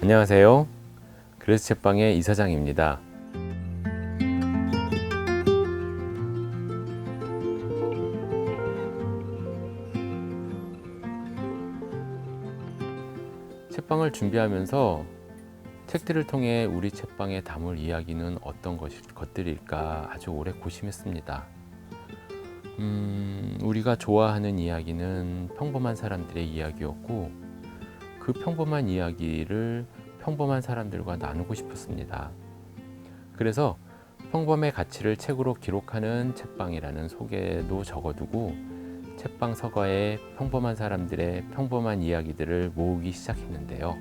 안녕하세요. 그래서 책방의 이사장입니다. 책방을 준비하면서 책들을 통해 우리 책방에 담을 이야기는 어떤 것들일까 아주 오래 고심했습니다. 우리가 좋아하는 이야기는 평범한 사람들의 이야기였고, 그 평범한 이야기를 평범한 사람들과 나누고 싶었습니다. 그래서 평범의 가치를 책으로 기록하는 책방이라는 소개도 적어두고 책방 서가에 평범한 사람들의 평범한 이야기들을 모으기 시작했는데요.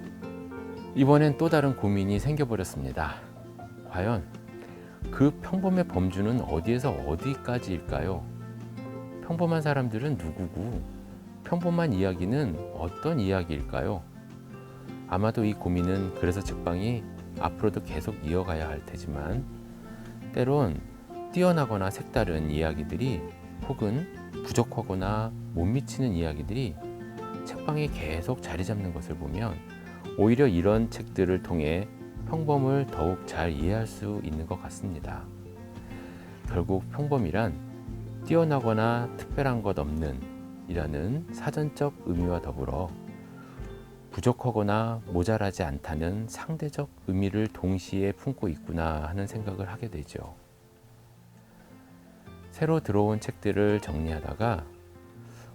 이번엔 또 다른 고민이 생겨버렸습니다. 과연 그 평범의 범주는 어디에서 어디까지일까요? 평범한 사람들은 누구고 평범한 이야기는 어떤 이야기일까요? 아마도 이 고민은 그래서 책방이 앞으로도 계속 이어가야 할 테지만, 때론 뛰어나거나 색다른 이야기들이 혹은 부족하거나 못 미치는 이야기들이 책방에 계속 자리 잡는 것을 보면 오히려 이런 책들을 통해 평범을 더욱 잘 이해할 수 있는 것 같습니다. 결국 평범이란 뛰어나거나 특별한 것 없는 이라는 사전적 의미와 더불어 부족하거나 모자라지 않다는 상대적 의미를 동시에 품고 있구나 하는 생각을 하게 되죠. 새로 들어온 책들을 정리하다가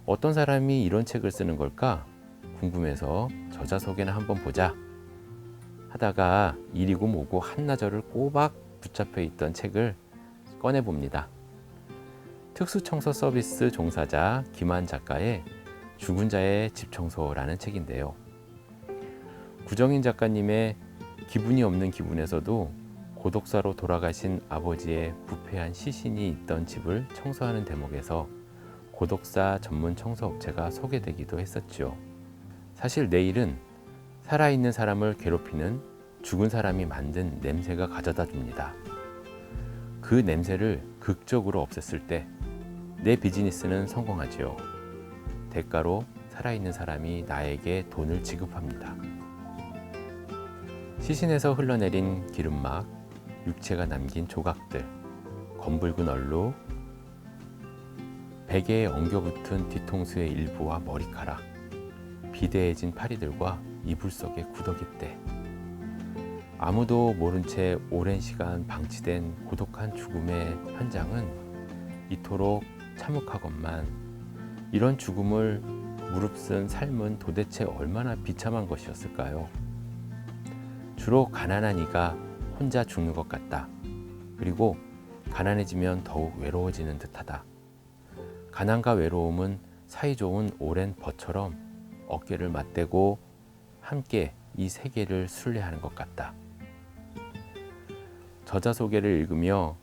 어떤 사람이 이런 책을 쓰는 걸까 궁금해서 저자 소개나 한번 보자 하다가 이리고 뭐고 한나절을 꼬박 붙잡혀 있던 책을 꺼내봅니다. 특수청소 서비스 종사자 김한 작가의 죽은 자의 집 청소라는 책인데요. 구정인 작가님의 기분이 없는 기분에서도 고독사로 돌아가신 아버지의 부패한 시신이 있던 집을 청소하는 대목에서 고독사 전문 청소업체가 소개되기도 했었죠. 사실 내일은 살아있는 사람을 괴롭히는 죽은 사람이 만든 냄새가 가져다 줍니다. 그 냄새를 극적으로 없앴을 때 내 비즈니스는 성공하지요. 대가로 살아있는 사람이 나에게 돈을 지급합니다. 시신에서 흘러내린 기름막, 육체가 남긴 조각들, 검붉은 얼룩, 베개에 엉겨붙은 뒤통수의 일부와 머리카락, 비대해진 파리들과 이불 속의 구더기대, 아무도 모른 채 오랜 시간 방치된 고독한 죽음의 현장은 이토록 참혹하건만 이런 죽음을 무릅쓴 삶은 도대체 얼마나 비참한 것이었을까요? 주로 가난한 이가 혼자 죽는 것 같다. 그리고 가난해지면 더욱 외로워지는 듯하다. 가난과 외로움은 사이좋은 오랜 벗처럼 어깨를 맞대고 함께 이 세계를 순례하는 것 같다. 저자 소개를 읽으며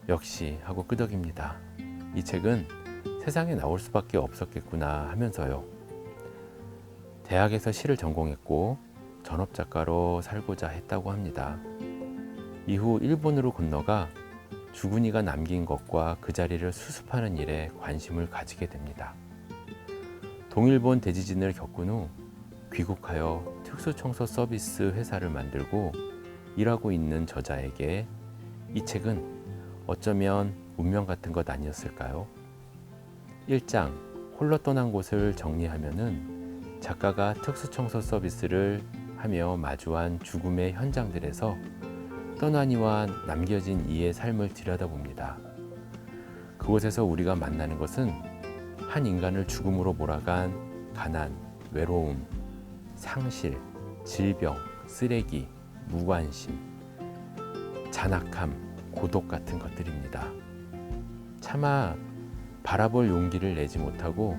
역시 하고 끄덕입니다. 이 책은 세상에 나올 수밖에 없었겠구나 하면서요. 대학에서 시를 전공했고 전업작가로 살고자 했다고 합니다. 이후 일본으로 건너가 죽은 이가 남긴 것과 그 자리를 수습하는 일에 관심을 가지게 됩니다. 동일본 대지진을 겪은 후 귀국하여 특수청소 서비스 회사를 만들고 일하고 있는 저자에게 이 책은 어쩌면 운명 같은 것 아니었을까요? 1장 홀로 떠난 곳을 정리하면은 작가가 특수청소 서비스를 하며 마주한 죽음의 현장들에서 떠난 이와 남겨진 이의 삶을 들여다봅니다. 그곳에서 우리가 만나는 것은 한 인간을 죽음으로 몰아간 가난, 외로움, 상실, 질병, 쓰레기, 무관심, 잔악함, 고독 같은 것들입니다. 차마 바라볼 용기를 내지 못하고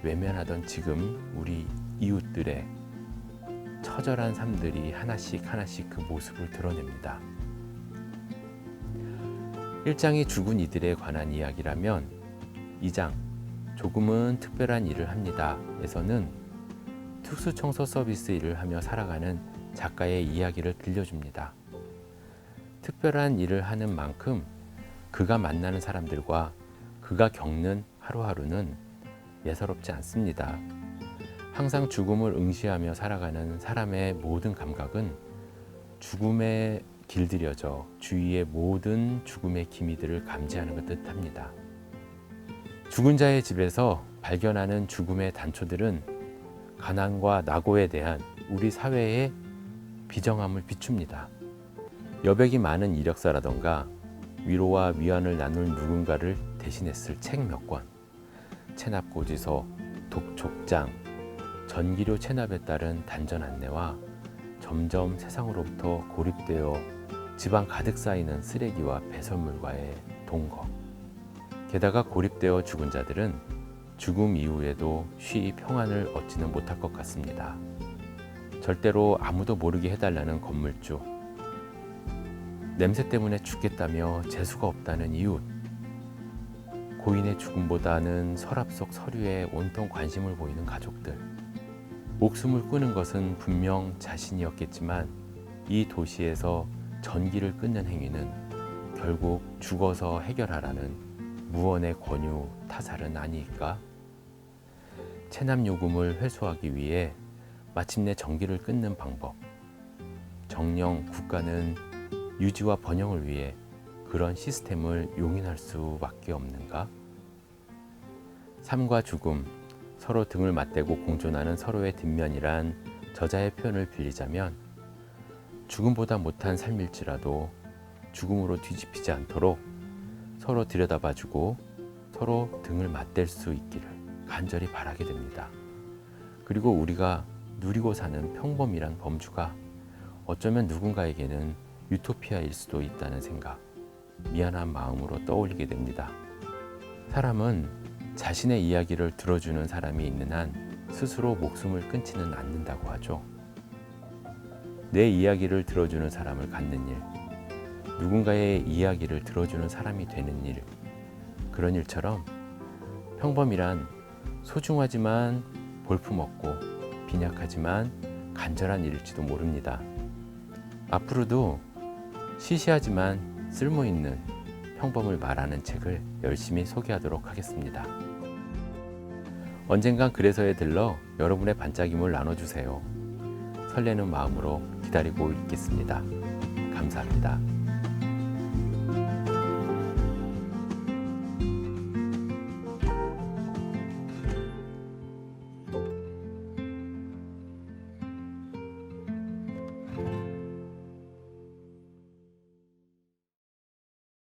외면하던 지금 우리 이웃들의 처절한 삶들이 하나씩 그 모습을 드러냅니다. 1장이 죽은 이들에 관한 이야기라면 2장 조금은 특별한 일을 합니다 에서는 특수청소 서비스 일을 하며 살아가는 작가의 이야기를 들려줍니다. 특별한 일을 하는 만큼 그가 만나는 사람들과 그가 겪는 하루하루는 예사롭지 않습니다. 항상 죽음을 응시하며 살아가는 사람의 모든 감각은 죽음에 길들여져 주위의 모든 죽음의 기미들을 감지하는 것 뜻합니다. 죽은 자의 집에서 발견하는 죽음의 단초들은 가난과 낙오에 대한 우리 사회의 비정함을 비춥니다. 여백이 많은 이력서라던가 위로와 위안을 나눌 누군가를 대신했을 책 몇 권, 체납고지서, 독촉장, 전기료 체납에 따른 단전 안내와 점점 세상으로부터 고립되어 집안 가득 쌓이는 쓰레기와 배설물과의 동거. 게다가 고립되어 죽은 자들은 죽음 이후에도 쉬이 평안을 얻지는 못할 것 같습니다. 절대로 아무도 모르게 해달라는 건물주, 냄새 때문에 죽겠다며 재수가 없다는 이웃, 고인의 죽음보다는 서랍 속 서류에 온통 관심을 보이는 가족들, 목숨을 끊은 것은 분명 자신이었겠지만 이 도시에서 전기를 끊는 행위는 결국 죽어서 해결하라는 무언의 권유 타살은 아니일까? 체납 요금을 회수하기 위해 마침내 전기를 끊는 방법. 정녕 국가는 유지와 번영을 위해 그런 시스템을 용인할 수밖에 없는가? 삶과 죽음, 서로 등을 맞대고 공존하는 서로의 뒷면이란 저자의 표현을 빌리자면 죽음보다 못한 삶일지라도 죽음으로 뒤집히지 않도록 서로 들여다봐주고 서로 등을 맞댈 수 있기를 간절히 바라게 됩니다. 그리고 우리가 누리고 사는 평범이란 범주가 어쩌면 누군가에게는 유토피아일 수도 있다는 생각, 미안한 마음으로 떠올리게 됩니다. 사람은 자신의 이야기를 들어주는 사람이 있는 한 스스로 목숨을 끊지는 않는다고 하죠. 내 이야기를 들어주는 사람을 갖는 일, 누군가의 이야기를 들어주는 사람이 되는 일, 그런 일처럼 평범이란 소중하지만 볼품없고 빈약하지만 간절한 일일지도 모릅니다. 앞으로도 시시하지만 쓸모있는 평범을 말하는 책을 열심히 소개하도록 하겠습니다. 언젠간 그래서에 들러 여러분의 반짝임을 나눠주세요. 설레는 마음으로 기다리고 있겠습니다. 감사합니다.